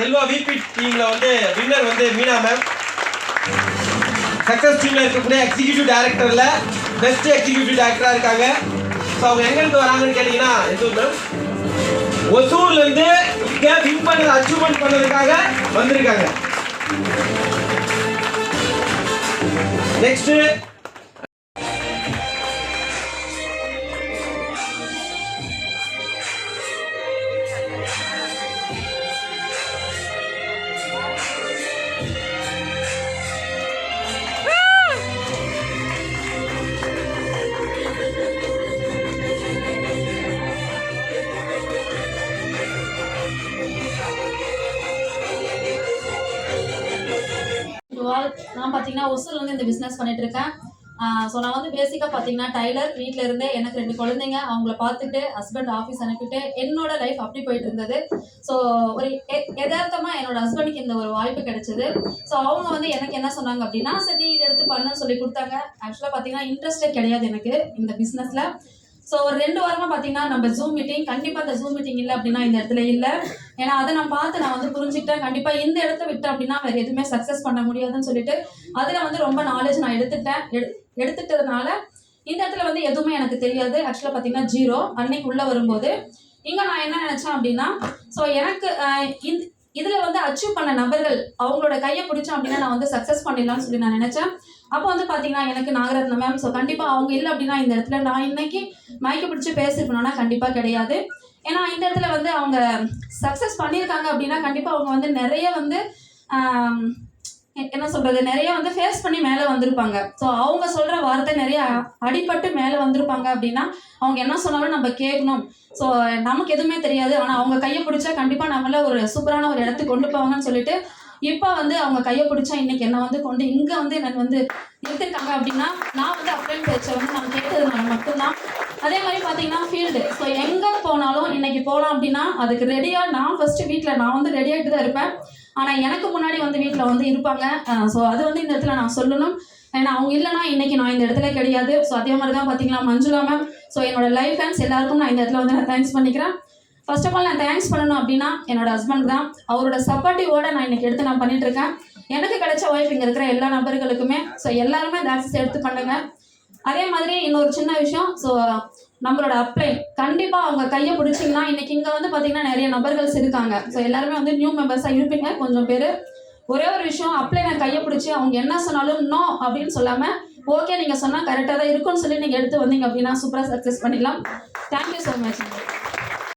Selva VP டீம்ல வந்து winner வந்து மீனா மேம். சக்சஸ் டீம்ல இருக்கக்கூடிய எக்ஸிகியூட்டிவ் டைரக்டர்ல பெஸ்ட் எக்ஸிகியூட்டிவ் டைரக்டரா இருக்காங்க. ஸோ அவங்க எங்கிருந்து வராங்கன்னு கேட்டீங்கன்னா எந்தூர் மேம், ஒசூர்ல இருந்து இங்க வின் பண்ணது அச்சீவ்மெண்ட் பண்ணதுக்காக வந்திருக்காங்க. நெக்ஸ்ட் நான் பார்த்தீங்கன்னா ஒசூர்ல வந்து இந்த பிஸ்னஸ் பண்ணிட்டு இருக்கேன். ஸோ நான் வந்து பேசிக்காக பார்த்தீங்கன்னா டைலர், வீட்டில் இருந்தே எனக்கு 2 குழந்தைங்க, அவங்கள பார்த்துட்டு ஹஸ்பண்ட் ஆஃபீஸ் அனுப்பிட்டு என்னோட லைஃப் அப்படி போயிட்டு இருந்தது. ஸோ ஒரு யதார்த்தமாக என்னோட ஹஸ்பண்டுக்கு இந்த ஒரு வாய்ப்பு கிடைச்சது. ஸோ அவங்க வந்து எனக்கு என்ன சொன்னாங்க அப்படின்னா, சரி இதை எடுத்து பண்ணுன்னு சொல்லி கொடுத்தாங்க. ஆக்சுவலாக பார்த்தீங்கன்னா இன்ட்ரெஸ்டே கிடையாது எனக்கு இந்த பிஸ்னஸில். ஸோ ஒரு 2 வாரமாக பார்த்தீங்கன்னா நம்ம ஜூம் மீட்டிங், கண்டிப்பாக அந்த ஜூம் மீட்டிங் இல்லை அப்படின்னா இந்த இடத்துல இல்லை. ஏன்னா அதை நான் பார்த்து நான் வந்து புரிஞ்சுக்கிட்டேன், கண்டிப்பாக இந்த இடத்த விட்டேன் அப்படின்னா வேறு எதுவுமே சக்ஸஸ் பண்ண முடியாதுன்னு சொல்லிட்டு அதில் வந்து ரொம்ப நாலேஜ் நான் எடுத்துட்டதுனால இந்த இடத்துல வந்து எதுவுமே எனக்கு தெரியாது. ஆக்சுவலாக பார்த்தீங்கன்னா 0 அன்னைக்கு உள்ளே வரும்போது இங்கே நான் என்ன நினச்சேன் அப்படின்னா, ஸோ எனக்கு இதில் வந்து அச்சீவ் பண்ண நபர்கள் அவங்களோட கையை பிடிச்சோம் அப்படின்னா நான் வந்து சக்ஸஸ் பண்ணிடலாம்னு சொல்லி நான் நினச்சேன். அப்போ வந்து பார்த்தீங்கன்னா எனக்கு நாகரத்னம் மேம், ஸோ கண்டிப்பாக அவங்க இல்லை அப்படின்னா இந்த இடத்துல நான் இன்னைக்கு மைக்கை பிடிச்சி பேசியிருப்பேனா கண்டிப்பாக கிடையாது. ஏன்னா இந்த இடத்துல வந்து அவங்க சக்ஸஸ் பண்ணியிருக்காங்க அப்படின்னா கண்டிப்பாக அவங்க வந்து நிறைய வந்து என்ன சொல்கிறது, நிறைய வந்து ஃபேஸ் பண்ணி மேலே வந்திருப்பாங்க. ஸோ அவங்க சொல்கிற வார்த்தை நிறைய அடிபட்டு மேலே வந்திருப்பாங்க அப்படின்னா அவங்க என்ன சொன்னாலும் நம்ம கேட்கணும். ஸோ நமக்கு எதுவுமே தெரியாது, ஆனால் அவங்க கையை பிடிச்சா கண்டிப்பாக நம்மள ஒரு சூப்பரான ஒரு இடத்துக்கு கொண்டு போவாங்கன்னு சொல்லிட்டு இப்போ வந்து அவங்க கையை பிடிச்சா இன்னைக்கு என்னை வந்து கொண்டு இங்கே வந்து எனக்கு வந்து எடுத்துருக்காங்க அப்படின்னா நான் வந்து அப்ளைன் பேச்சை வந்து நான் கேட்டதுனால மட்டும்தான். அதே மாதிரி பார்த்தீங்கன்னா ஃபீல்டு, ஸோ எங்கே போனாலும் இன்னைக்கு போகலாம் அப்படின்னா அதுக்கு ரெடியாக நான் ஃபஸ்ட்டு வீட்டில் நான் வந்து ரெடியாகிட்டு தான் இருப்பேன். ஆனால் எனக்கு முன்னாடி வந்து வீட்டில் வந்து இருப்பாங்க. ஸோ அது வந்து இந்த இடத்துல நான் சொல்லணும். ஏன்னா அவங்க இல்லைனா இன்னைக்கு நான் இந்த இடத்துல கிடையாது. ஸோ அதே மாதிரி தான் பார்த்தீங்களா மஞ்சுளா மேம். ஸோ என்னோட லைஃப் ஃப்ரெண்ட்ஸ் எல்லாருக்கும் நான் இந்த இடத்துல வந்து நான் தேங்க்ஸ் பண்ணிக்கிறேன். ஃபர்ஸ்ட் ஆஃப் ஆல் நான் தேங்க்ஸ் பண்ணணும் அப்படின்னா என்னோட ஹஸ்பண்ட் தான். அவரோட சப்போர்ட்டிவோட நான் இன்னைக்கு எடுத்து நான் பண்ணிட்டு இருக்கேன். எனக்கு கிடைச்ச வாய்ப்பு இங்கே இருக்கிற எல்லா நபர்களுக்குமே. ஸோ எல்லாருமே இந்த ஆக்சஸ் எடுத்து பண்ணுங்க. அதே மாதிரி இன்னொரு சின்ன விஷயம், ஸோ நம்மளோட அப்ளை கண்டிப்பாக அவங்க கையை பிடிச்சிங்கன்னா இன்னைக்கு இங்கே வந்து பார்த்தீங்கன்னா நிறைய நபர்கள்ஸ் இருக்காங்க. ஸோ எல்லாருமே வந்து நியூ மெம்பர்ஸாக இருப்பீங்க கொஞ்சம் பேர். ஒரே ஒரு விஷயம், அப்ளை நான் கையை பிடிச்சி அவங்க என்ன சொன்னாலும் நோ அப்படின்னு சொல்லாமல் ஓகே நீங்கள் சொன்னால் கரெக்டாக தான் இருக்கும்னு சொல்லி நீங்கள் எடுத்து வந்தீங்க அப்படின்னா சூப்பராக சக்ஸஸ் பண்ணிடலாம். Thank you so much.